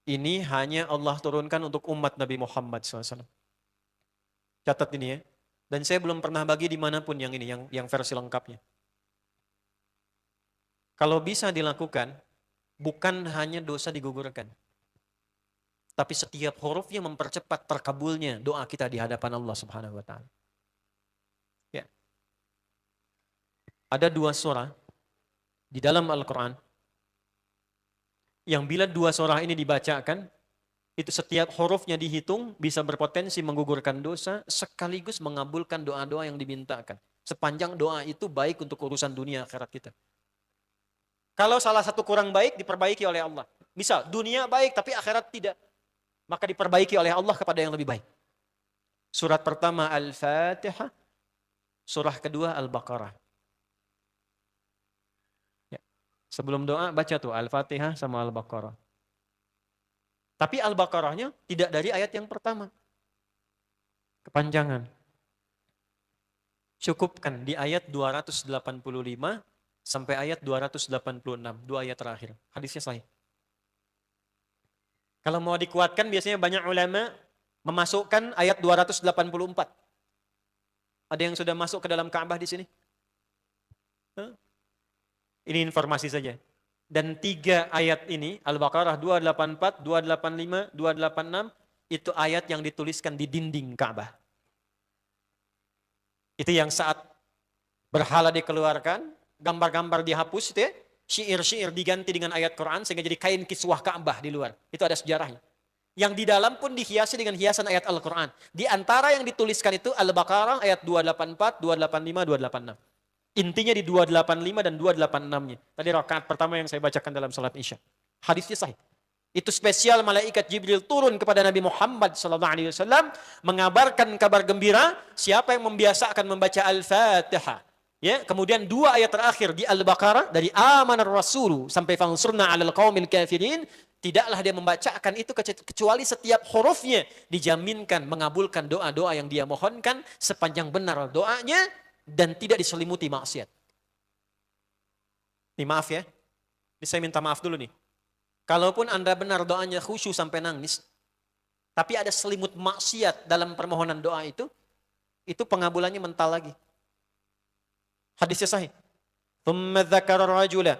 Ini hanya Allah turunkan untuk umat Nabi Muhammad SAW. Catat ini ya. Dan saya belum pernah bagi dimanapun yang ini, yang versi lengkapnya. Kalau bisa dilakukan, bukan hanya dosa digugurkan. Tapi setiap hurufnya mempercepat terkabulnya doa kita di hadapan Allah Subhanahu wa taala. Ya. Ada 2 surah di dalam Al-Qur'an yang bila 2 surah ini dibacakan, itu setiap hurufnya dihitung bisa berpotensi menggugurkan dosa sekaligus mengabulkan doa-doa yang dimintakan. Sepanjang doa itu baik untuk urusan dunia akhirat kita. Kalau salah satu kurang baik diperbaiki oleh Allah. Misal dunia baik tapi akhirat tidak, maka diperbaiki oleh Allah kepada yang lebih baik. Surat pertama Al-Fatihah, surah kedua Al-Baqarah. Ya. Sebelum doa baca tuh Al-Fatihah sama Al-Baqarah. Tapi Al-Baqarahnya tidak dari ayat yang pertama. Kepanjangan. Cukupkan di ayat 285 sampai ayat 286, 2 ayat terakhir. Hadisnya sahih. Kalau mau dikuatkan biasanya banyak ulama memasukkan ayat 284. Ada yang sudah masuk ke dalam Ka'bah di sini? Ini informasi saja. Dan 3 ayat ini, Al-Baqarah 284, 285, 286, itu ayat yang dituliskan di dinding Ka'bah. Itu yang saat berhala dikeluarkan, gambar-gambar dihapus, itu ya, syair-syair diganti dengan ayat Quran, sehingga jadi kain kiswah Ka'bah di luar. Itu ada sejarahnya. Yang di dalam pun dihiasi dengan hiasan ayat Al-Quran. Di antara yang dituliskan itu Al-Baqarah ayat 284, 285, 286. Intinya di 285 dan 286-nya. Tadi rakaat pertama yang saya bacakan dalam salat Isya. Hadisnya sahih. Itu spesial malaikat Jibril turun kepada Nabi Muhammad SAW mengabarkan kabar gembira siapa yang membiasakan membaca Al-Fatihah. Ya, kemudian 2 ayat terakhir di Al-Baqarah dari amanar rasulu sampai fansurna 'alal qaumil kafirin, tidaklah dia membacakan itu kecuali setiap hurufnya dijaminkan mengabulkan doa-doa yang dia mohonkan sepanjang benar doanya dan tidak diselimuti maksiat. Nih maaf ya. Ini saya minta maaf dulu nih. Kalaupun Anda benar doanya khusyuk sampai nangis, tapi ada selimut maksiat dalam permohonan doa itu pengabulannya mental lagi. Hadisnya sahih. Thumma dzakara rajula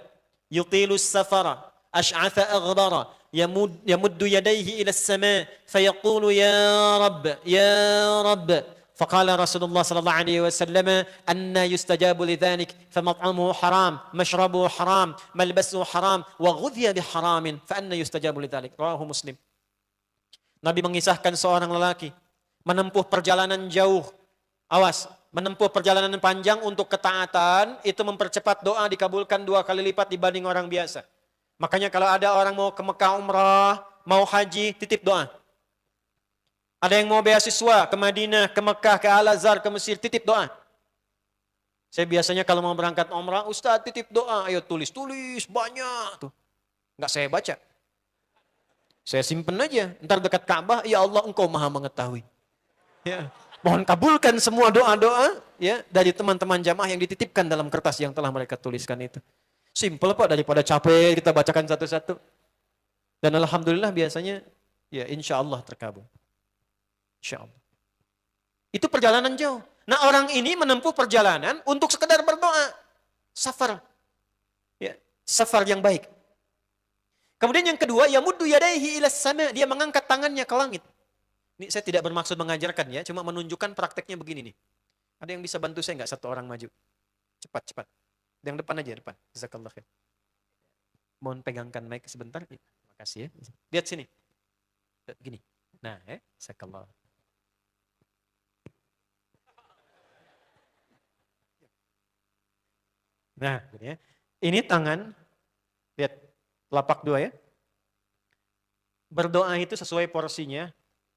yutilu as-safara ash'atha aghdara yamuddu yadayhi ila as-sama' fayaqulu ya rabb faqala Rasulullah sallallahu alaihi wasallam anna yustajabu lidzalik famat'amuhu haram mashrabuhu haram malbasuhu haram wa ghudhiya biharamin fa anna yustajabu lidzalik. Rawahu Muslim. Nabi mengisahkan seorang lelaki menempuh perjalanan jauh. Awas, menempuh perjalanan panjang untuk ketaatan, itu mempercepat doa dikabulkan 2 kali lipat dibanding orang biasa. Makanya kalau ada orang mau ke Mekah umrah, mau haji, titip doa. Ada yang mau beasiswa ke Madinah, ke Mekah, ke Al-Azhar, ke Mesir, titip doa. Saya biasanya kalau mau berangkat umrah, Ustaz titip doa, ayo tulis banyak tuh. Enggak saya baca. Saya simpen aja, ntar dekat Ka'bah, ya Allah engkau maha mengetahui. Ya. Mohon kabulkan semua doa-doa ya dari teman-teman jamaah yang dititipkan dalam kertas yang telah mereka tuliskan itu. Simple Pak, daripada capek kita bacakan satu-satu. Dan alhamdulillah biasanya ya insya Allah terkabul. Insya Allah. Itu perjalanan jauh. Nah orang ini menempuh perjalanan untuk sekedar berdoa. Safar. Ya, safar yang baik. Kemudian yang kedua, yamuddu yadaihi ilas sama', dia mengangkat tangannya ke langit. Ini saya tidak bermaksud mengajarkan ya, cuma menunjukkan prakteknya begini nih. Ada yang bisa bantu saya nggak satu orang maju? Cepat. Yang depan aja, depan. Jazakallah khair. Mohon pegangkan mic sebentar. Terima kasih ya. Lihat sini. Gini. Nah, jazakallah. Nah, gini ya. Ini tangan. Lihat, telapak 2 ya. Berdoa itu sesuai porsinya.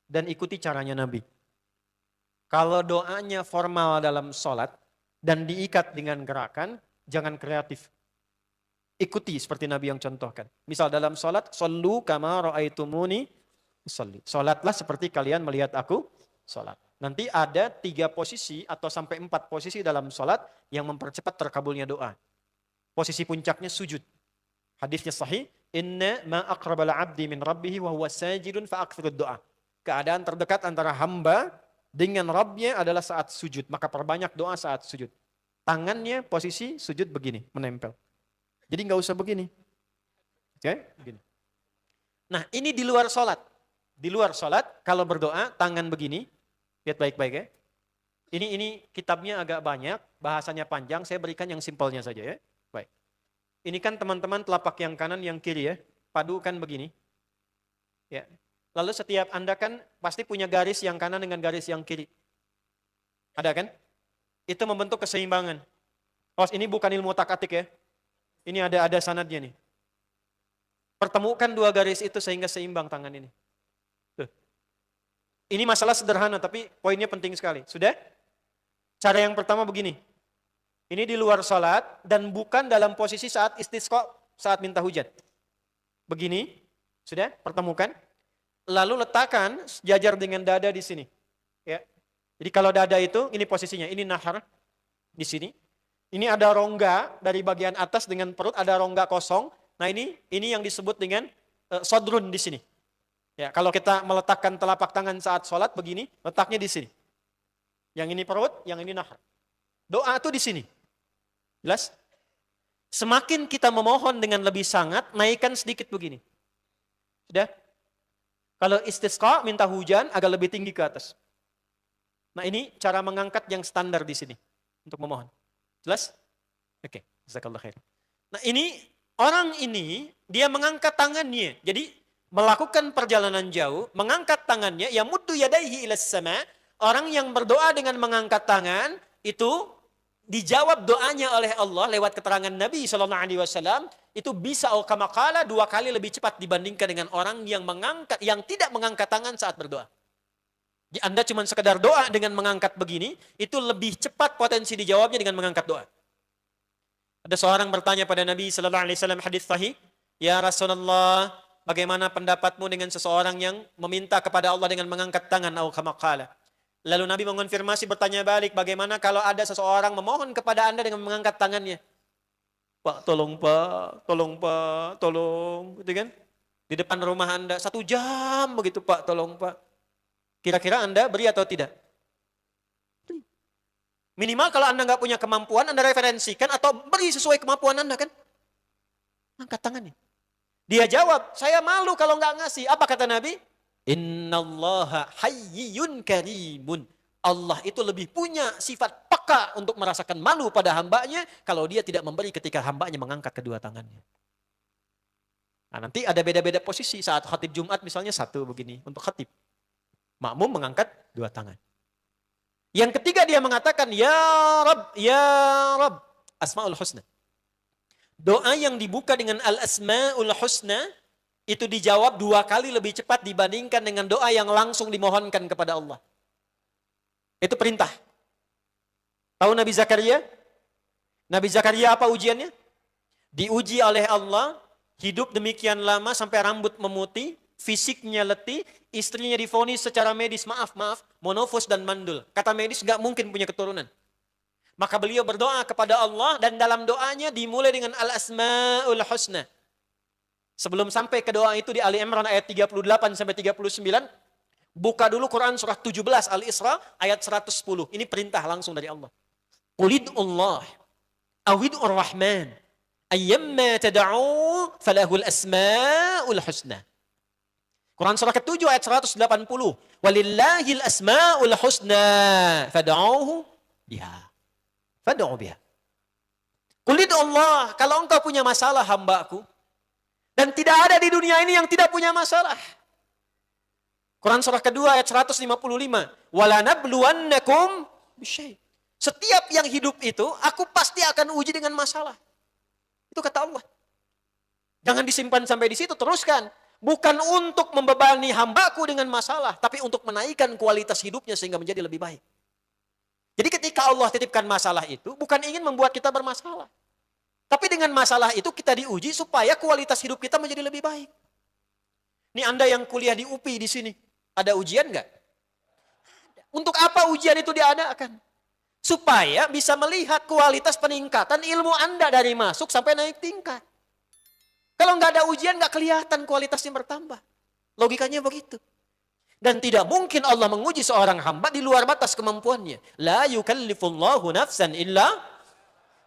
Dan ikuti caranya Nabi. Kalau doanya formal dalam sholat dan diikat dengan gerakan, jangan kreatif. Ikuti seperti Nabi yang contohkan. Misal dalam sholat, shollu kama ra'aitumuni sholli. Sholatlah seperti kalian melihat aku sholat. Nanti ada 3 posisi atau sampai 4 posisi dalam sholat yang mempercepat terkabulnya doa. Posisi puncaknya sujud. Hadisnya sahih, Inna ma aqrabal 'abdi min rabbih wa huwa sajidun fa aktsirud du'a. Keadaan terdekat antara hamba dengan Rabbnya adalah saat sujud, maka perbanyak doa saat sujud. Tangannya posisi sujud begini, menempel. Jadi nggak usah begini. Oke, begini. Nah, ini di luar sholat. Di luar sholat, kalau berdoa, tangan begini. Lihat baik-baik ya. Ini kitabnya agak banyak, bahasanya panjang, saya berikan yang simpelnya saja ya. Baik. Ini kan teman-teman telapak yang kanan, yang kiri ya. Padukan begini. Ya. Lalu setiap Anda kan pasti punya garis yang kanan dengan garis yang kiri. Ada kan? Itu membentuk keseimbangan. Oh, ini bukan ilmu otak-atik ya. Ini ada sanadnya nih. Pertemukan dua garis itu sehingga seimbang tangan ini. Tuh. Ini masalah sederhana tapi poinnya penting sekali. Sudah? Cara yang pertama begini. Ini di luar salat dan bukan dalam posisi saat istisqa, saat minta hujan. Begini. Sudah? Pertemukan. Lalu letakkan sejajar dengan dada di sini. Ya. Jadi kalau dada itu, ini posisinya. Ini nahar di sini. Ini ada rongga dari bagian atas dengan perut, ada rongga kosong. Nah ini yang disebut dengan sodrun di sini. Ya, kalau kita meletakkan telapak tangan saat sholat begini, letaknya di sini. Yang ini perut, yang ini nahar. Doa itu di sini. Jelas? Semakin kita memohon dengan lebih sangat, naikkan sedikit begini. Sudah? Kalau istisqa, minta hujan, agak lebih tinggi ke atas. Nah ini cara mengangkat yang standar di sini. Untuk memohon. Jelas? Oke. Jazakallah khair. Nah orang ini, dia mengangkat tangannya. Jadi, melakukan perjalanan jauh, mengangkat tangannya, ya muddu yadaihi ilas sama. Orang yang berdoa dengan mengangkat tangan, itu dijawab doanya oleh Allah lewat keterangan Nabi SAW, itu bisa kama qala 2 kali lebih cepat dibandingkan dengan orang yang tidak mengangkat tangan saat berdoa. Anda cuma sekedar doa dengan mengangkat begini, itu lebih cepat potensi dijawabnya dengan mengangkat doa. Ada seorang bertanya pada Nabi sallallahu alaihi wasallam hadis sahih, "Ya Rasulullah, bagaimana pendapatmu dengan seseorang yang meminta kepada Allah dengan mengangkat tangan atau kama qala?" Lalu Nabi mengonfirmasi bertanya balik, "Bagaimana kalau ada seseorang memohon kepada Anda dengan mengangkat tangannya?" "Pak, tolong Pak, tolong Pak, tolong." Gitu kan? Di depan rumah Anda 1 jam begitu, "Pak, tolong Pak." Kira-kira Anda beri atau tidak? Minimal kalau Anda nggak punya kemampuan, Anda referensikan atau beri sesuai kemampuan Anda kan. Angkat tangannya. Dia jawab, "Saya malu kalau nggak ngasih." Apa kata Nabi? "Innallaha hayyun karimun." Allah itu lebih punya sifat peka untuk merasakan malu pada hambanya kalau dia tidak memberi ketika hambanya mengangkat kedua tangannya. Nah, nanti ada beda-beda posisi saat khatib Jumat misalnya 1 begini untuk khatib. Makmum mengangkat 2 tangan. Yang ketiga dia mengatakan, "Ya Rabb, Asmaul Husna." Doa yang dibuka dengan Al-Asmaul Husna, itu dijawab 2 kali lebih cepat dibandingkan dengan doa yang langsung dimohonkan kepada Allah. Itu perintah. Tahu Nabi Zakaria? Nabi Zakaria apa ujiannya? Diuji oleh Allah, hidup demikian lama sampai rambut memutih, fisiknya letih, istrinya divonis secara medis, maaf, monofos dan mandul. Kata medis gak mungkin punya keturunan. Maka beliau berdoa kepada Allah dan dalam doanya dimulai dengan Al-Asmaul Husna. Sebelum sampai ke doa itu di Ali Imran ayat 38 sampai 39, buka dulu Quran surah 17 Al-Isra ayat 110. Ini perintah langsung dari Allah. Qulidullah awid'ur rahman ayyamma tada'u falahul asma'ul husna. Quran surah ke-7 ayat 180. Walillahil asma'ul husna fad'uhu biha. Fad'u biha. Qulidullah, kalau engkau punya masalah hambaku, dan tidak ada di dunia ini yang tidak punya masalah. Quran surah kedua ayat 155. Walanabluwannakum bisyai. Setiap yang hidup itu, aku pasti akan uji dengan masalah. Itu kata Allah. Jangan disimpan sampai di situ, teruskan. Bukan untuk membebani hambaku dengan masalah, tapi untuk menaikkan kualitas hidupnya sehingga menjadi lebih baik. Jadi ketika Allah titipkan masalah itu, bukan ingin membuat kita bermasalah. Tapi dengan masalah itu kita diuji supaya kualitas hidup kita menjadi lebih baik. Ini Anda yang kuliah di UPI di sini, ada ujian nggak? Untuk apa ujian itu diadakan? Supaya bisa melihat kualitas peningkatan ilmu Anda dari masuk sampai naik tingkat. Kalau nggak ada ujian, nggak kelihatan kualitasnya bertambah. Logikanya begitu. Dan tidak mungkin Allah menguji seorang hamba di luar batas kemampuannya. La yukallifullahu nafsan illa.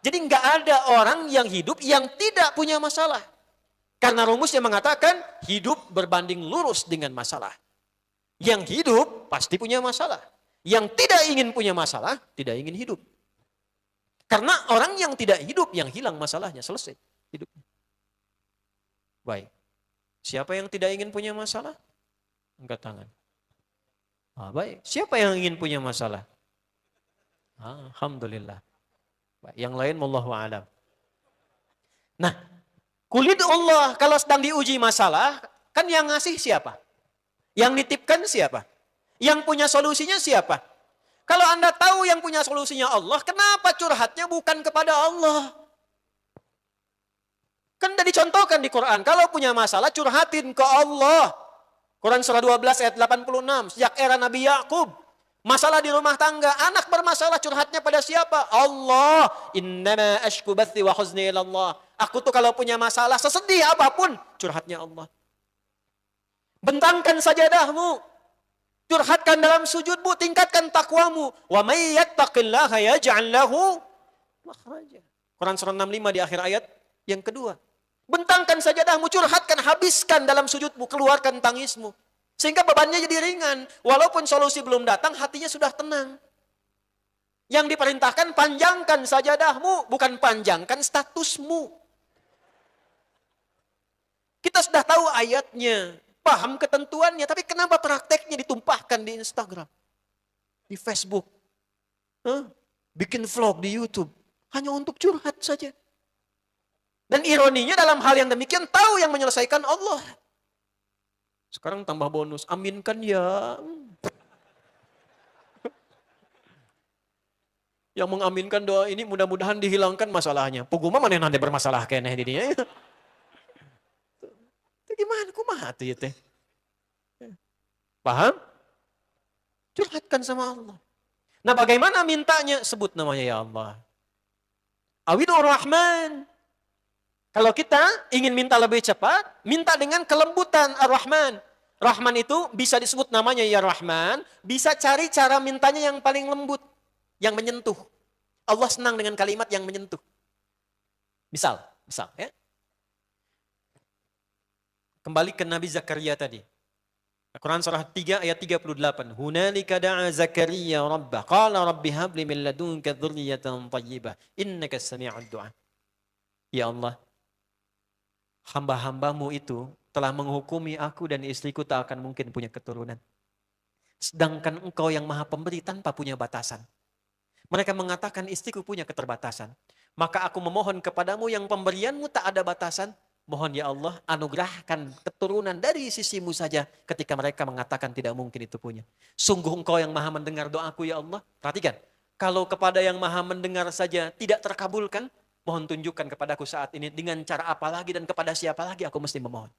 Jadi nggak ada orang yang hidup yang tidak punya masalah. Karena rumusnya mengatakan hidup berbanding lurus dengan masalah. Yang hidup pasti punya masalah. Yang tidak ingin punya masalah, tidak ingin hidup. Karena orang yang tidak hidup, yang hilang masalahnya, selesai hidupnya. Baik. Siapa yang tidak ingin punya masalah? Angkat tangan. Baik. Siapa yang ingin punya masalah? Alhamdulillah. Baik. Yang lain, wallahu a'lam. Nah, kulit Allah kalau sedang diuji masalah, kan yang ngasih siapa? Yang nitipkan siapa? Yang punya solusinya siapa? Kalau Anda tahu yang punya solusinya Allah, kenapa curhatnya bukan kepada Allah? Kan sudah dicontohkan di Quran. Kalau punya masalah, curhatin ke Allah. Quran surah 12 ayat 86. Sejak era Nabi Yakub. Masalah di rumah tangga. Anak bermasalah, curhatnya pada siapa? Allah. Innama ashku bathi wa huzni ilallah. Aku tuh kalau punya masalah, sesedih apapun, curhatnya Allah. Bentangkan sajadahmu. Curhatkan dalam sujudmu, tingkatkan takwamu. Wa may yattaqillaha yaj'al lahu makhraja. Quran surah 65 di akhir ayat yang kedua. Bentangkan sajadahmu, curhatkan, habiskan dalam sujudmu, keluarkan tangismu. Sehingga bebannya jadi ringan. Walaupun solusi belum datang, hatinya sudah tenang. Yang diperintahkan, panjangkan sajadahmu, bukan panjangkan statusmu. Kita sudah tahu ayatnya, paham ketentuannya, tapi kenapa prakteknya ditumpahkan di Instagram, di Facebook, bikin vlog di YouTube, hanya untuk curhat saja. Dan ironinya dalam hal yang demikian, tahu yang menyelesaikan Allah. Sekarang tambah bonus, aminkan ya. Yang mengaminkan doa ini mudah-mudahan dihilangkan masalahnya. Puguma mana nanti bermasalah kayaknya dirinya. Itu gimana? Kumaha tuh ya teh? Paham? Curhatkan sama Allah. Nah bagaimana mintanya? Sebut namanya ya Allah. Awidur Rahman. Kalau kita ingin minta lebih cepat, minta dengan kelembutan Ar-Rahman. Rahman itu bisa disebut namanya ya Rahman, bisa cari cara mintanya yang paling lembut, yang menyentuh. Allah senang dengan kalimat yang menyentuh. Misal ya. Kembali ke Nabi Zakaria tadi. Quran surah 3 ayat 38. Hunalika da'a Zakaria rabbah. Qala rabbi habli min ladunka dzurriyyatan thayyibah. Innaka sami'ud du'a. Ya Allah, hamba-hambamu itu telah menghukumi aku dan istriku tak akan mungkin punya keturunan. Sedangkan engkau yang maha pemberi tanpa punya batasan. Mereka mengatakan istriku punya keterbatasan. Maka aku memohon kepadamu yang pemberianmu tak ada batasan. Mohon ya Allah anugerahkan keturunan dari sisimu saja ketika mereka mengatakan tidak mungkin itu punya. Sungguh engkau yang maha mendengar doaku ya Allah. Perhatikan, kalau kepada yang maha mendengar saja tidak terkabulkan, mohon tunjukkan kepadaku saat ini dengan cara apa lagi dan kepada siapa lagi aku mesti memohon.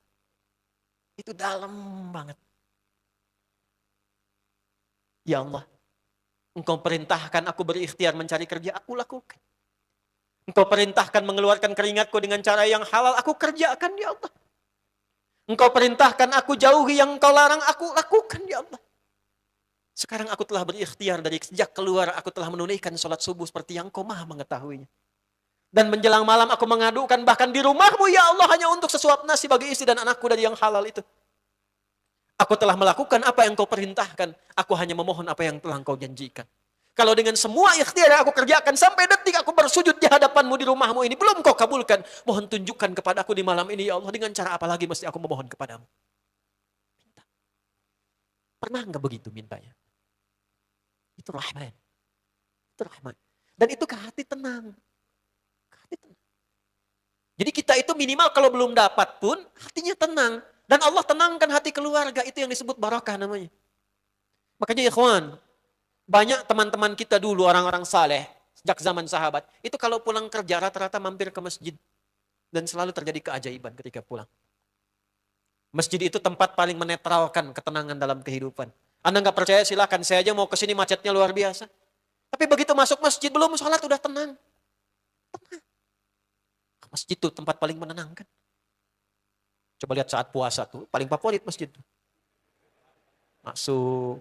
Itu dalam banget. Ya Allah, engkau perintahkan aku berikhtiar mencari kerja, aku lakukan. Engkau perintahkan mengeluarkan keringatku dengan cara yang halal, aku kerjakan ya Allah. Engkau perintahkan aku jauhi yang engkau larang, aku lakukan ya Allah. Sekarang aku telah berikhtiar dari sejak keluar, aku telah menunaikan sholat subuh seperti yang engkau maha mengetahuinya. Dan menjelang malam aku mengadukan bahkan di rumahmu ya Allah hanya untuk sesuap nasi bagi istri dan anakku dari yang halal itu. Aku telah melakukan apa yang kau perintahkan. Aku hanya memohon apa yang telah kau janjikan. Kalau dengan semua ikhtiar yang aku kerjakan sampai detik aku bersujud di hadapanmu di rumahmu ini belum kau kabulkan. Mohon tunjukkan kepadaku di malam ini ya Allah dengan cara apa lagi mesti aku memohon kepadamu. Minta. Pernah enggak begitu mintanya? Itu Rahman. Itu Rahman. Dan itu ke hati tenang. Jadi kita itu minimal kalau belum dapat pun hatinya tenang. Dan Allah tenangkan hati keluarga. Itu yang disebut barakah namanya. Makanya ikhwan, banyak teman-teman kita dulu orang-orang saleh sejak zaman sahabat. Itu kalau pulang kerja rata-rata mampir ke masjid. Dan selalu terjadi keajaiban ketika pulang. Masjid itu tempat paling menetralkan ketenangan dalam kehidupan. Anda nggak percaya silakan, saya aja mau ke sini macetnya luar biasa. Tapi begitu masuk masjid belum sholat udah tenang. Tenang. Masjid itu tempat paling menenangkan. Coba lihat saat puasa tuh, paling favorit masjid. Masuk,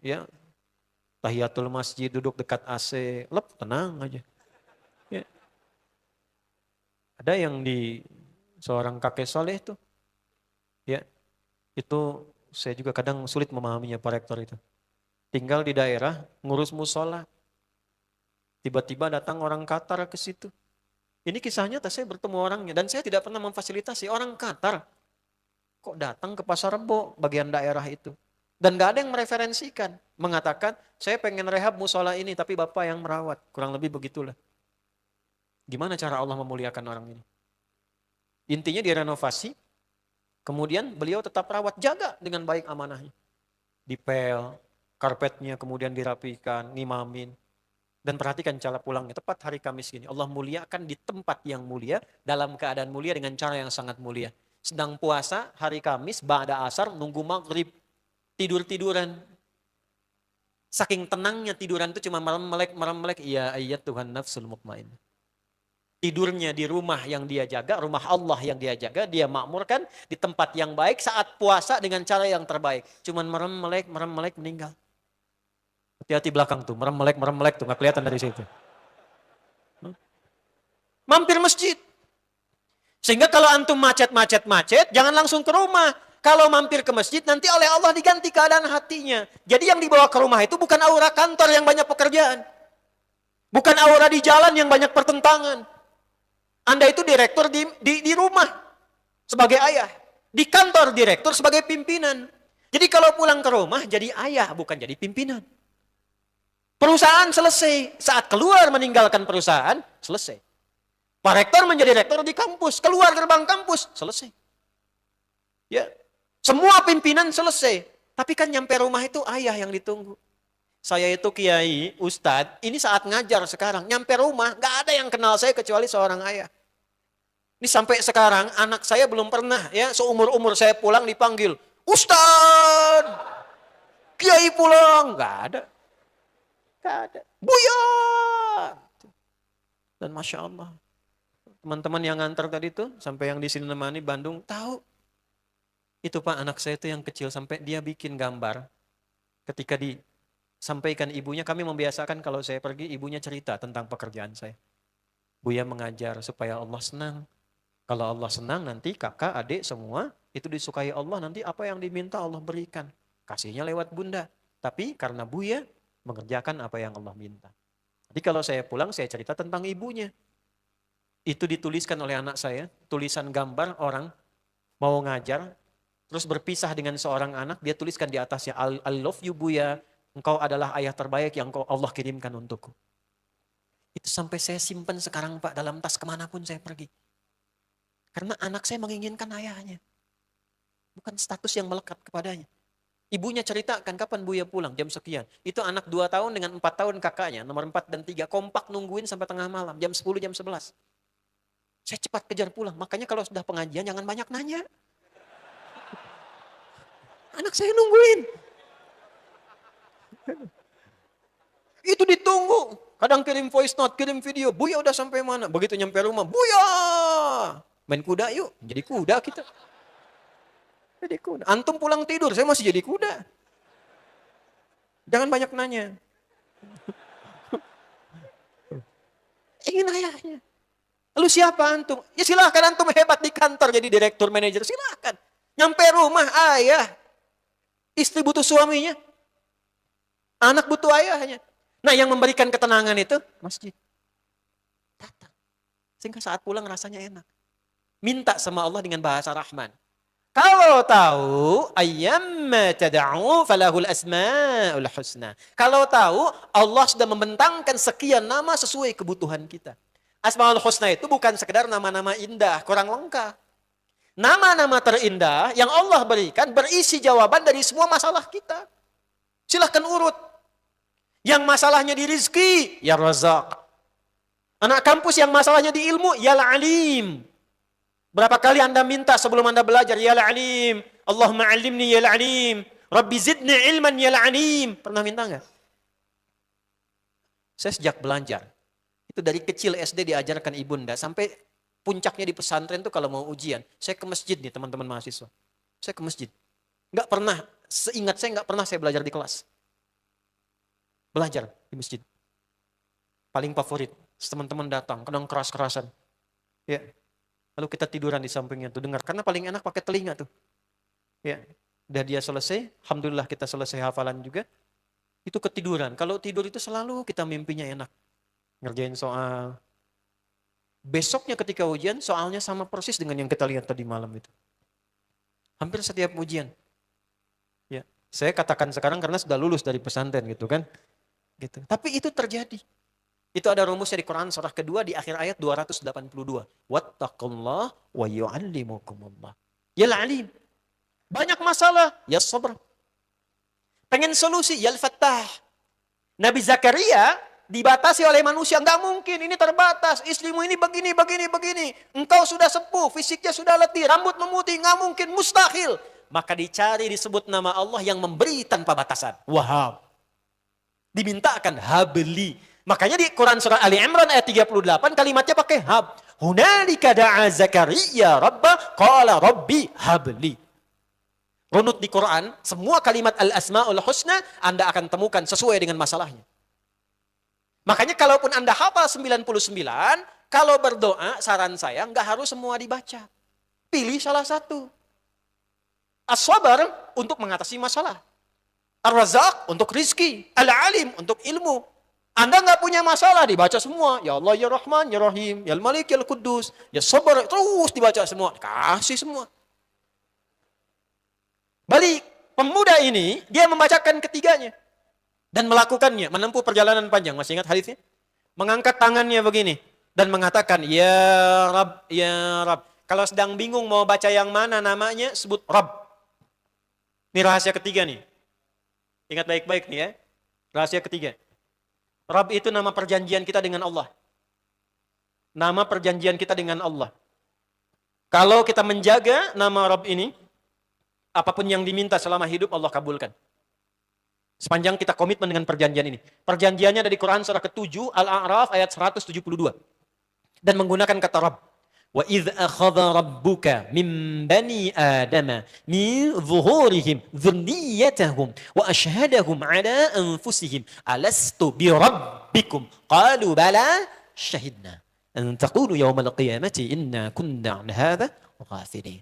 ya, tahiyatul masjid, duduk dekat AC, lep, tenang aja. Ya. Ada yang di seorang kakek soleh tuh, ya, itu saya juga kadang sulit memahaminya Pak Rektor itu. Tinggal di daerah, ngurus musola, tiba-tiba datang orang Qatar ke situ. Ini kisahnya, saya bertemu orangnya, dan saya tidak pernah memfasilitasi orang Qatar. Kok datang ke Pasar Rebo, bagian daerah itu. Dan gak ada yang mereferensikan, mengatakan, saya pengen rehab musola ini, tapi Bapak yang merawat. Kurang lebih begitulah. Gimana cara Allah memuliakan orang ini? Intinya direnovasi, kemudian beliau tetap rawat, jaga dengan baik amanahnya. Dipel, karpetnya kemudian dirapikan, ngimamin. Dan perhatikan cara pulangnya, tepat hari Kamis ini. Allah muliakan di tempat yang mulia, dalam keadaan mulia dengan cara yang sangat mulia. Sedang puasa, hari Kamis, ba'da asar, nunggu maghrib, tidur-tiduran. Saking tenangnya tiduran itu cuma merem-melek, iya ayat Tuhan nafsul mutmain. Tidurnya di rumah yang dia jaga, rumah Allah yang dia jaga, dia makmurkan di tempat yang baik saat puasa dengan cara yang terbaik. Cuman merem-melek meninggal. Hati-hati belakang tuh, merem-melek tuh, gak kelihatan dari situ. Mampir masjid. Sehingga kalau antum macet, jangan langsung ke rumah. Kalau mampir ke masjid, nanti oleh Allah diganti keadaan hatinya. Jadi yang dibawa ke rumah itu bukan aura kantor yang banyak pekerjaan. Bukan aura di jalan yang banyak pertentangan. Anda itu direktur di rumah sebagai ayah. Di kantor direktur sebagai pimpinan. Jadi kalau pulang ke rumah jadi ayah, bukan jadi pimpinan. Perusahaan selesai. Saat keluar meninggalkan perusahaan, selesai. Pak Rektor menjadi rektor di kampus. Keluar gerbang kampus, selesai. Ya, semua pimpinan selesai. Tapi kan nyampe rumah itu ayah yang ditunggu. Saya itu kiai, ustadz, ini saat ngajar sekarang. Nyampe rumah, gak ada yang kenal saya kecuali seorang ayah. Ini sampai sekarang anak saya belum pernah ya seumur-umur saya pulang dipanggil. Ustadz, kiai pulang. Gak ada. Gak ada. Buya. Dan Masya Allah. Teman-teman yang ngantar tadi tuh, sampai yang di sini nemani Bandung, tahu. Itu Pak, anak saya itu yang kecil, sampai dia bikin gambar. Ketika disampaikan ibunya, kami membiasakan kalau saya pergi, ibunya cerita tentang pekerjaan saya. Buya mengajar supaya Allah senang. Kalau Allah senang, nanti kakak, adik, semua, itu disukai Allah, nanti apa yang diminta Allah berikan. Kasihnya lewat bunda. Tapi karena Buya, mengerjakan apa yang Allah minta. Jadi kalau saya pulang, saya cerita tentang ibunya. Itu dituliskan oleh anak saya, tulisan gambar orang mau ngajar, terus berpisah dengan seorang anak, dia tuliskan di atasnya, I love you Buya, engkau adalah ayah terbaik yang Allah kirimkan untukku. Itu sampai saya simpan sekarang Pak, dalam tas kemanapun saya pergi. Karena anak saya menginginkan ayahnya. Bukan status yang melekat kepadanya. Ibunya ceritakan kapan Buya pulang, jam sekian. Itu anak 2 tahun dengan 4 tahun kakaknya, nomor 4 dan 3, kompak nungguin sampai tengah malam, jam 10, jam 11. Saya cepat kejar pulang, makanya kalau sudah pengajian jangan banyak nanya. Anak saya nungguin. Itu ditunggu. Kadang kirim voice note, kirim video. Buya udah sampai mana? Begitu nyampe rumah, Buya! Main kuda yuk, jadi kuda kita. Jadi kuda. Antum pulang tidur, saya masih jadi kuda. Jangan banyak nanya. Ingin ayahnya. Lalu siapa antum? Ya silahkan antum hebat di kantor jadi direktur manajer, silahkan. Nyampe rumah ayah. Istri butuh suaminya. Anak butuh ayahnya. Nah yang memberikan ketenangan itu masjid. Datang. Sehingga saat pulang rasanya enak. Minta sama Allah dengan bahasa Rahman. Kalau tahu ayyamma tad'u falahul asmaul husna. Kalau tahu Allah sudah membentangkan sekian nama sesuai kebutuhan kita. Asmaul husna itu bukan sekedar nama-nama indah, kurang lengkap. Nama-nama terindah yang Allah berikan berisi jawaban dari semua masalah kita. Silahkan urut. Yang masalahnya di rizki, ya Razak. Anak kampus yang masalahnya di ilmu, ya Alim. Berapa kali Anda minta sebelum Anda belajar, ya Alim. Allahumma alimni ya Alim. Rabbi zidni ilman ya Alim. Pernah minta enggak? Saya sejak belajar. Itu dari kecil SD diajarkan ibunda sampai puncaknya di pesantren tuh kalau mau ujian, saya ke masjid nih teman-teman mahasiswa. Saya ke masjid. Nggak pernah, seingat saya nggak pernah saya belajar di kelas. Belajar di masjid. Paling favorit. Teman-teman datang, kadang keras-kerasan. Ya. Lalu kita tiduran di sampingnya tuh dengar. Karena paling enak pakai telinga tuh. Ya. Udah dia selesai, alhamdulillah kita selesai hafalan juga. Itu ketiduran. Kalau tidur itu selalu kita mimpinya enak. Ngerjain soal. Besoknya ketika ujian, soalnya sama persis dengan yang kita lihat tadi malam itu. Hampir setiap ujian. Ya. Saya katakan sekarang karena sudah lulus dari pesantren gitu kan. Gitu. Tapi itu terjadi. Itu ada rumusnya di Quran surah kedua di akhir ayat 282. Wattaqullah wa yu'allimukumullah. Ya alim. Banyak masalah, ya sabar. Pengen solusi, ya fattah. Nabi Zakaria dibatasi oleh manusia, enggak mungkin, ini terbatas. Istrimu ini begini, begini, begini. Engkau sudah sepuh, fisiknya sudah letih, rambut memutih, enggak mungkin, mustahil. Maka dicari disebut nama Allah yang memberi tanpa batasan. Wahab. Dimintakan habli. Makanya di Quran surah Ali Imran ayat 38 kalimatnya pakai hab. Hunalika da'a Zakaria rabba qala rabbi habli. Runut di Quran, semua kalimat al-asma'ul husna Anda akan temukan sesuai dengan masalahnya. Makanya kalaupun Anda hafal 99, kalau berdoa saran saya enggak harus semua dibaca. Pilih salah satu. As-sabar untuk mengatasi masalah. Ar-Razaq untuk rizki. Al-Alim untuk ilmu. Anda nggak punya masalah, dibaca semua. Ya Allah, ya Rahman, ya Rahim, ya Al-Malik, ya Al-Quddus, ya Sabar, terus dibaca semua. Kasih semua. Balik, pemuda ini, dia membacakan ketiganya. Dan melakukannya, menempuh perjalanan panjang. Masih ingat hadisnya? Mengangkat tangannya begini. Dan mengatakan, Ya Rab, Ya Rab. Kalau sedang bingung mau baca yang mana namanya, sebut Rab. Ini rahasia ketiga nih. Ingat baik-baik nih ya. Rahasia ketiga. Rab itu nama perjanjian kita dengan Allah. Nama perjanjian kita dengan Allah. Kalau kita menjaga nama Rab ini, apapun yang diminta selama hidup Allah kabulkan. Sepanjang kita komitmen dengan perjanjian ini. Perjanjiannya ada di Quran surah ke-7 Al-A'raf ayat 172. Dan menggunakan kata Rab. Wa idh akhadha rabbuka min bani adama min zuhurihim dhurriyyatahum wa ashhadahum ala anfusihim alastu bi rabbikum qalu bala shahidna an taqulu yawmal qiyamati inna kunna an hadha ghafilin.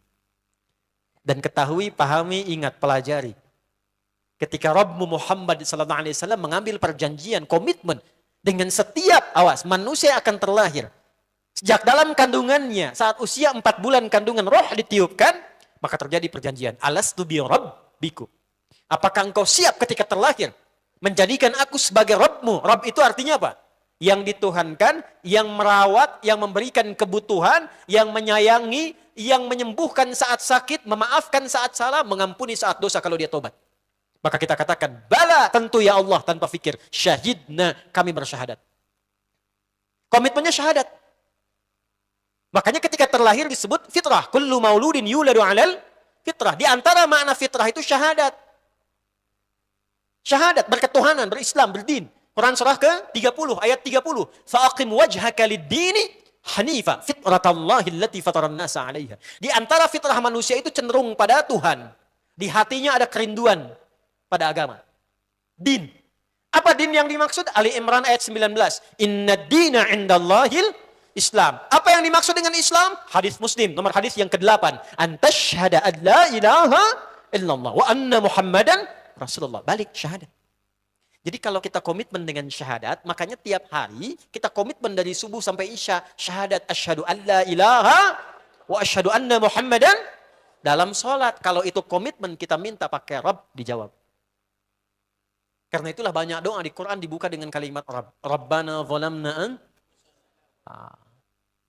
Dan ketahui, pahami, ingat, pelajari. Ketika Rabbmu Muhammad SAW mengambil perjanjian, komitmen dengan setiap, awas, manusia akan terlahir. Sejak dalam kandungannya, saat usia 4 bulan kandungan roh ditiupkan, maka terjadi perjanjian. Alastu bi rabbikum. Apakah engkau siap ketika terlahir menjadikan aku sebagai Rabbmu? Rabb itu artinya apa? Yang dituhankan, yang merawat, yang memberikan kebutuhan, yang menyayangi, yang menyembuhkan saat sakit, memaafkan saat salah, mengampuni saat dosa kalau dia tobat. Maka kita katakan, bala, tentu ya Allah, tanpa fikir. Syahidna, kami bersyahadat. Komitmennya syahadat. Makanya ketika terlahir disebut fitrah. Kullu mauludin yuladu alal fitrah. Di antara makna fitrah itu syahadat. Syahadat, berketuhanan, berislam, berdin. Quran surah ke-30, ayat 30. Fa'aqim wajhaka lid-dini hanifa fitratallahi allati fataran nasa 'alaiha. Di antara fitrah manusia itu cenderung pada Tuhan. Di hatinya ada kerinduan pada agama. Din. Apa din yang dimaksud? Ali Imran ayat 19. Inna dina indallahil Islam. Apa yang dimaksud dengan Islam? Hadis Muslim, nomor hadis yang ke-8. Antashhada an la ilaha illallah wa anna Muhammadan Rasulullah. Balik syahadat. Jadi kalau kita komitmen dengan syahadat, makanya tiap hari kita komitmen dari subuh sampai isya. Syahadat asyhadu an la ilaha wa asyhadu anna Muhammadan dalam sholat. Kalau itu komitmen kita minta pakai Rabb, dijawab. Karena itulah banyak doa di Quran dibuka dengan kalimat Rabb. Rabbana zalamna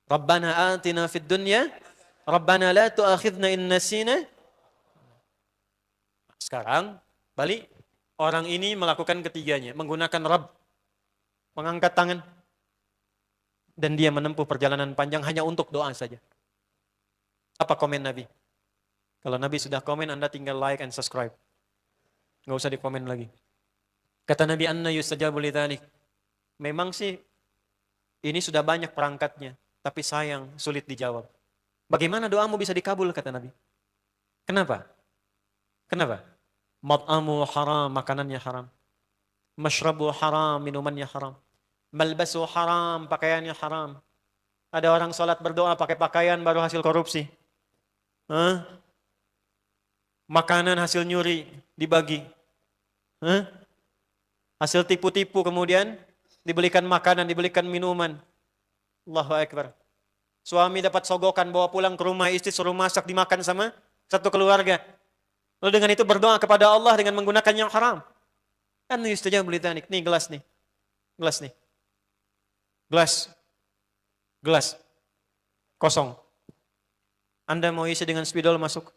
Rabbana atina fid dunya Rabbana la tu'akhidna in nasina. Sekarang balik, orang ini melakukan ketiganya, menggunakan Rabb, mengangkat tangan, dan dia menempuh perjalanan panjang hanya untuk doa saja. Apa komen Nabi? Kalau Nabi sudah komen, Anda tinggal like and subscribe. Nggak usah dikomen lagi. Kata Nabi, anna yustajabu lidzalik. Memang sih ini sudah banyak perangkatnya. tapi sayang sulit dijawab. Bagaimana doamu bisa dikabul, kata Nabi? Kenapa? Kenapa? Mat'amu haram, makanannya haram. Mashrabu haram, minumannya haram. Malbasu haram, pakaiannya haram. Ada orang sholat berdoa pakai pakaian baru hasil korupsi. Hah? Makanan hasil nyuri, dibagi. Hah? Hasil tipu-tipu kemudian dibelikan makanan, dibelikan minuman. Allahu Akbar. Suami dapat sogokan bawa pulang ke rumah, istri suruh masak dimakan sama satu keluarga. Lalu dengan itu berdoa kepada Allah dengan menggunakan yang haram. An yustajab li dzalik. Nih gelas nih. Gelas nih. Gelas. Kosong. Anda mau isi dengan spidol masuk.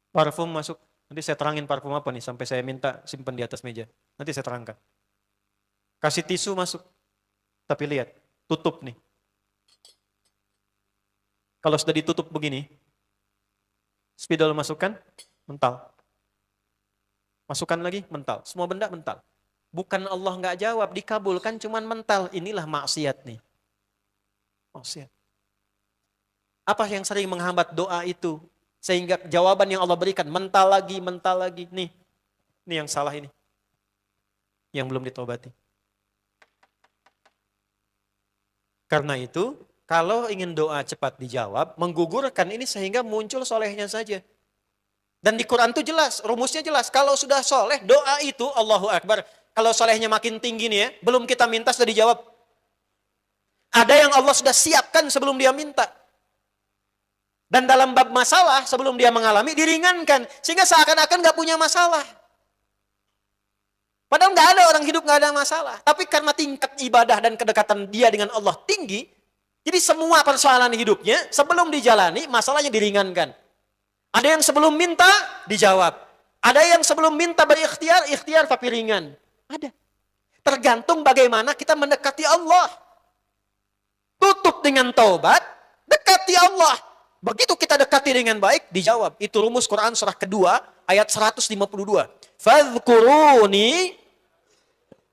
Parfum masuk. Nanti saya terangin parfum apa nih sampai saya minta simpan di atas meja. Nanti saya terangkan. Kasih tisu masuk. Tapi lihat, tutup nih. Kalau sudah ditutup begini, spidol masukkan, mental. Masukkan lagi, mental. Semua benda mental. Bukan Allah nggak jawab, dikabulkan cuman mental. Inilah maksiat nih. Maksiat. Apa yang sering menghambat doa itu? Sehingga jawaban yang Allah berikan mental lagi. Nih yang salah ini. Yang belum ditobati. Karena itu, kalau ingin doa cepat dijawab, menggugurkan ini sehingga muncul solehnya saja. Dan di Quran itu jelas, rumusnya jelas. Kalau sudah soleh, doa itu, Allahu Akbar. Kalau solehnya makin tinggi nih ya, belum kita minta sudah dijawab. Ada yang Allah sudah siapkan sebelum dia minta. Dan dalam bab masalah, sebelum dia mengalami, diringankan. Sehingga seakan-akan gak punya masalah. Padahal gak ada orang hidup gak ada masalah. Tapi karena tingkat ibadah dan kedekatan dia dengan Allah tinggi, jadi semua persoalan hidupnya sebelum dijalani masalahnya diringankan. Ada yang sebelum minta dijawab. Ada yang sebelum minta berikhtiar, ikhtiar tapi ringan. Ada. Tergantung bagaimana kita mendekati Allah. Tutup dengan taubat, dekati Allah. Begitu kita dekati dengan baik, dijawab. Itu rumus Quran surah kedua ayat 152. Fadhkuruni,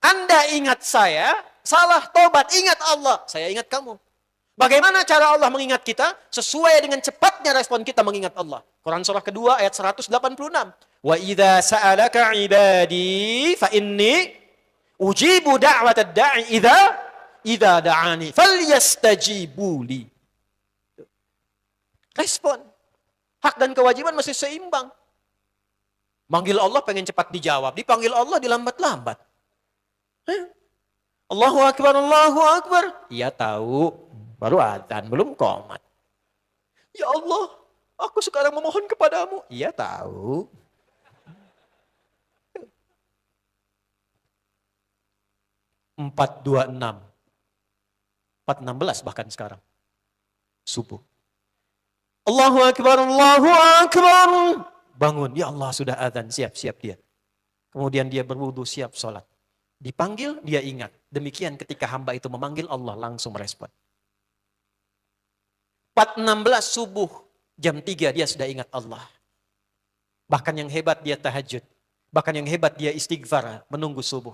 Anda ingat saya, salah taubat, ingat Allah. Saya ingat kamu. Bagaimana cara Allah mengingat kita? Sesuai dengan cepatnya respon kita mengingat Allah. Quran surah kedua ayat 186. Wa idza sa'alaka ibadi fa inni ujibu da'watad da'i idza da'ani falyastajibu li. Respon. Hak dan kewajiban masih seimbang. Manggil Allah pengen cepat dijawab, dipanggil Allah dilambat-lambat. Allahu Akbar, Allahu Akbar. Iya tahu. Baru adzan, belum qomat. Ya Allah, aku sekarang memohon kepadamu. Iya tahu. 426. 416 bahkan sekarang. Subuh. Allahu Akbar, Allahu Akbar. Bangun, ya Allah sudah adzan, siap-siap dia. Kemudian dia berwudu, siap sholat. Dipanggil, dia ingat. Demikian ketika hamba itu memanggil Allah, langsung merespon. 4.16 subuh, jam 3 dia sudah ingat Allah. Bahkan yang hebat dia tahajud. Bahkan yang hebat dia istighfar, menunggu subuh.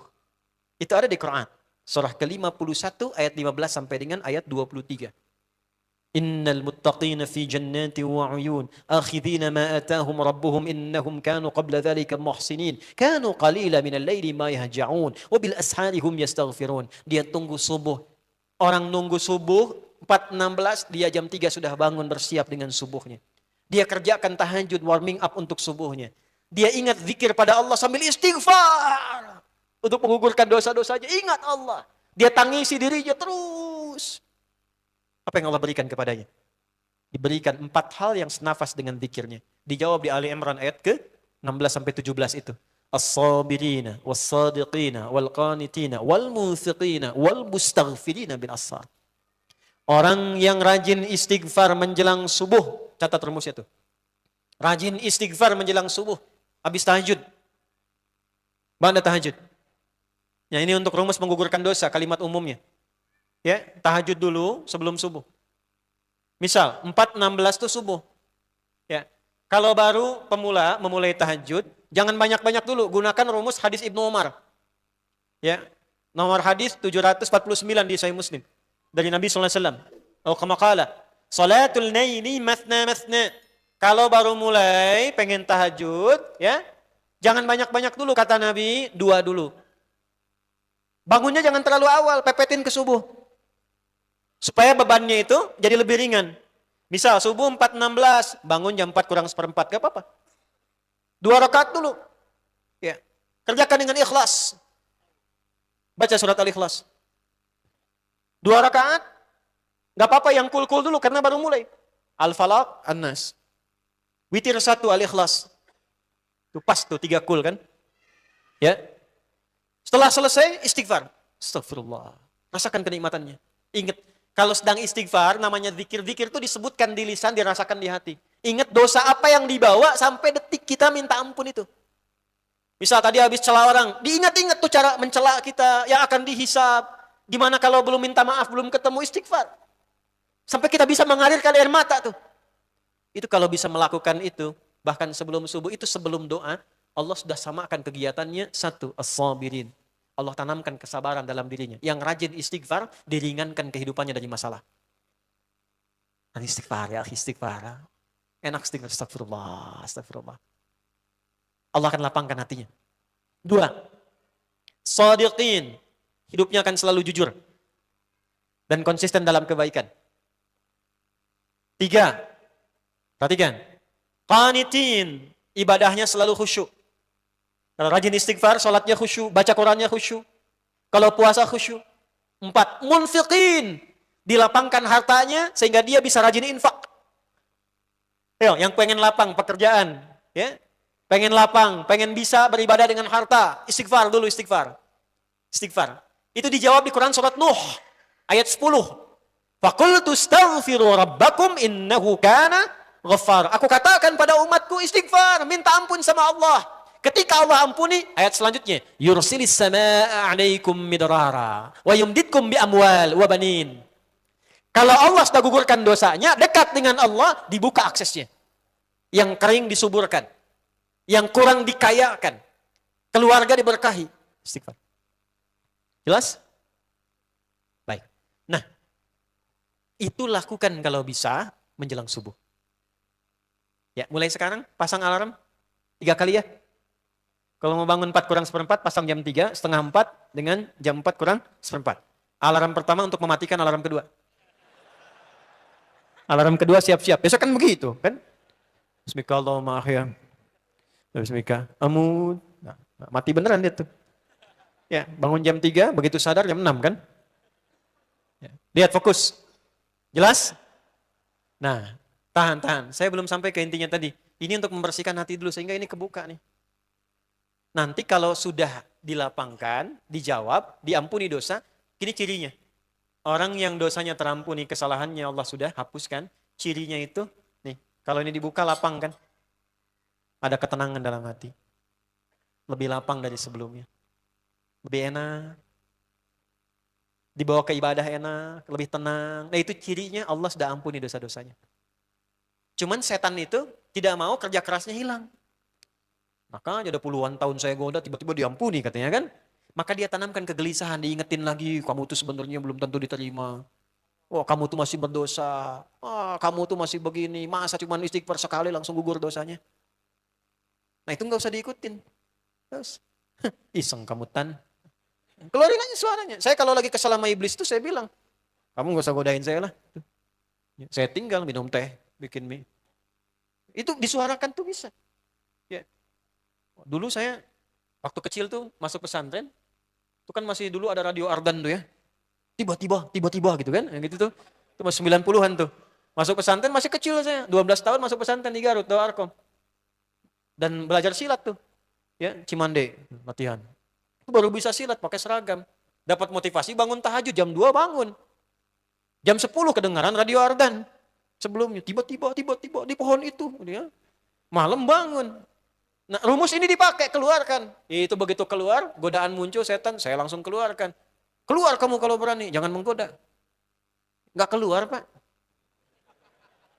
Itu ada di Quran. Surah ke-51 ayat 15 sampai dengan ayat 23. Innal muttaqina fi jannati wa uyun akhidhina ma atahum rabbuhum innahum kanu qabla dhalika muhsinin kanu qalila minal laili ma yahja'un wa bil ashari hum yastaghfirun. Dia tunggu subuh. Orang nunggu subuh 4.16 dia jam 3 sudah bangun bersiap dengan subuhnya. Dia kerjakan tahajud warming up untuk subuhnya. Dia ingat zikir pada Allah sambil istighfar untuk menggugurkan dosa-dosanya. Ingat Allah. Dia tangisi dirinya terus. Apa yang Allah berikan kepadanya? Diberikan 4 hal yang senafas dengan zikirnya. Dijawab di Ali Imran ayat ke 16 sampai 17 itu. As-sabirina was-sadiqina wal-qanitina wal-munfiqina wal-mustaghfirina bil ashar. Orang yang rajin istighfar menjelang subuh, catat rumusnya tuh. Rajin istighfar menjelang subuh, habis tahajud. Ba'da tahajud. Ya, ini untuk rumus menggugurkan dosa, kalimat umumnya. Ya, tahajud dulu sebelum subuh. Misal 4.16 itu subuh. Ya. Kalau baru pemula memulai tahajud, jangan banyak-banyak dulu, gunakan rumus hadis Ibnu Umar. Ya. Nomor hadis 749 di Sahih Muslim dari Nabi sallallahu alaihi wasallam. Oh, kama qala, salatul laili mathna mathna. Kalau baru mulai pengen tahajud, ya, jangan banyak-banyak dulu kata Nabi, 2 dulu. Bangunnya jangan terlalu awal, pepetin ke subuh. Supaya bebannya itu jadi lebih ringan. Misal subuh 4.16, bangun jam 4 kurang seperempat, gak apa-apa. 2 rakaat dulu. Ya. Kerjakan dengan ikhlas. Baca surat Al-Ikhlas. 2 rakaat, gak apa-apa yang kul-kul dulu karena baru mulai. Al-Falaq, An-Nas. Witir 1 Al-Ikhlas. Itu pas tuh 3 kul kan. Ya. Setelah selesai istighfar. Astagfirullah. Rasakan kenikmatannya. Ingat, kalau sedang istighfar namanya zikir-zikir itu disebutkan di lisan, dirasakan di hati. Ingat dosa apa yang dibawa sampai detik kita minta ampun itu. Misal tadi habis cela orang, diingat-ingat tuh cara mencela kita yang akan dihisab. Gimana kalau belum minta maaf, belum ketemu istighfar. Sampai kita bisa mengalirkan air mata tuh. Itu kalau bisa melakukan itu, bahkan sebelum subuh itu sebelum doa, Allah sudah samakan kegiatannya 1, as-sabirin. Allah tanamkan kesabaran dalam dirinya. Yang rajin istighfar, diringankan kehidupannya dari masalah. Dan istighfar ya, istighfar. Enak istighfar, astagfirullah, astagfirullah. Allah akan lapangkan hatinya. 2, shadiqin. Hidupnya akan selalu jujur. Dan konsisten dalam kebaikan. 3, perhatikan. Qanitin. Ibadahnya selalu khusyuk. Kalau rajin istighfar, sholatnya khusyuk, baca Qurannya khusyuk. Kalau puasa khusyuk. 4, munfiqin. Dilapangkan hartanya sehingga dia bisa rajin infak. Ayo, yang pengen lapang pekerjaan, ya. Pengen lapang, pengen bisa beribadah dengan harta, istighfar dulu, istighfar. Istighfar. Itu dijawab di Quran surat Nuh ayat 10. Faqultu astaghfiru rabbakum innahu kana ghaffar. Aku katakan pada umatku istighfar, minta ampun sama Allah. Ketika Allah ampuni, ayat selanjutnya, yursilis samaa'a 'alaikum midrara wa yumditkum bi amwal wa banin. Kalau Allah sudah gugurkan dosanya, dekat dengan Allah, dibuka aksesnya. Yang kering disuburkan, yang kurang dikayakan, keluarga diberkahi. Istighfar. Jelas? Baik. Nah, itu lakukan kalau bisa menjelang subuh. Ya, mulai sekarang pasang alarm 3 kali ya. Kalau mau bangun 4 kurang seperempat, pasang jam 3, setengah 4 dengan jam 4 kurang seperempat. Alarm pertama untuk mematikan alarm kedua. Alarm kedua siap-siap. Besok kan begitu, kan? Bismillahirrahmanirrahim. Bismillah. Amud. Nah, mati beneran dia tuh. Ya, bangun jam 3, begitu sadar jam 6 kan? Ya. Lihat fokus. Jelas? Nah, tahan. Saya belum sampai ke intinya tadi. Ini untuk membersihkan hati dulu sehingga ini kebuka nih. Nanti kalau sudah dilapangkan, dijawab, diampuni dosa, ini cirinya. Orang yang dosanya terampuni, kesalahannya Allah sudah hapuskan, cirinya itu, nih, kalau ini dibuka lapang kan, ada ketenangan dalam hati. Lebih lapang dari sebelumnya. Lebih enak. Dibawa ke ibadah enak, lebih tenang. Nah itu cirinya Allah sudah ampuni dosa-dosanya. Cuman setan itu tidak mau kerja kerasnya hilang. Makanya ada puluhan tahun saya goda, tiba-tiba diampuni katanya kan. Maka dia tanamkan kegelisahan, diingetin lagi, kamu tuh sebenarnya belum tentu diterima. Oh, kamu tuh masih berdosa. Kamu tuh masih begini. Masa cuma istighfar sekali langsung gugur dosanya. Nah itu nggak usah diikutin. Terus, iseng kamu Tan. Keluarin aja suaranya. Saya kalau lagi kesal sama iblis itu saya bilang, kamu nggak usah godain saya lah. Saya tinggal minum teh, bikin mie. Itu disuarakan tuh bisa. Ya. Dulu saya waktu kecil tuh masuk pesantren, itu kan masih dulu ada radio Ardan tuh ya. Tiba-tiba gitu kan, yang gitu tuh. Itu masih 90-an tuh. Masuk pesantren masih kecil saya, 12 tahun masuk pesantren di Garut, Doa Arkom. Dan belajar silat tuh. Ya, Cimande, latihan. Itu baru bisa silat pakai seragam. Dapat motivasi bangun tahajud jam 2 bangun. Jam 10 kedengaran radio Ardan. Sebelumnya tiba-tiba di pohon itu, ya. Malam bangun. Nah, rumus ini dipakai, keluarkan. Itu begitu keluar, godaan muncul setan, saya langsung keluarkan. Keluar kamu kalau berani, jangan menggoda. Enggak keluar, Pak.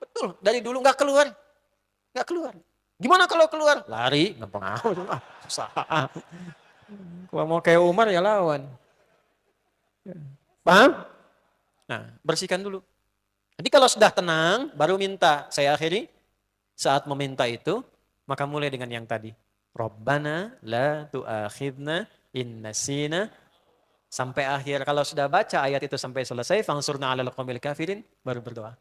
Betul, dari dulu enggak keluar. Enggak keluar. Gimana kalau keluar? Lari, gampang amat. Susah. Kalau mau kayak Umar ya lawan. Paham? Nah, bersihkan dulu. Jadi kalau sudah tenang, baru minta. Saya akhiri, saat meminta itu, maka mulai dengan yang tadi. Rabbana la tu'akhidna in nasina. Sampai akhir. Kalau sudah baca ayat itu sampai selesai, fangsurna alal qawmil kafirin, baru berdoa.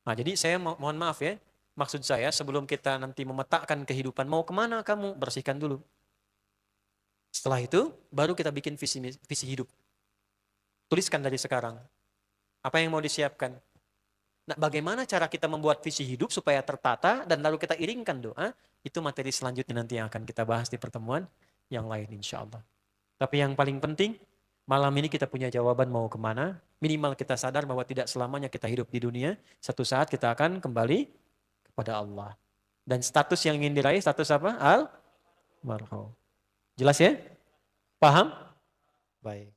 Nah, jadi saya mohon maaf ya. Maksud saya sebelum kita nanti memetakkan kehidupan, mau kemana kamu? Bersihkan dulu. Setelah itu, baru kita bikin visi hidup. Tuliskan dari sekarang. Apa yang mau disiapkan? Nah, bagaimana cara kita membuat visi hidup supaya tertata dan lalu kita iringkan doa, itu materi selanjutnya nanti yang akan kita bahas di pertemuan yang lain insya Allah. Tapi yang paling penting, malam ini kita punya jawaban mau kemana, minimal kita sadar bahwa tidak selamanya kita hidup di dunia, satu saat kita akan kembali kepada Allah. Dan status yang ingin diraih, status apa? Al-marhum. Jelas ya? Paham? Baik.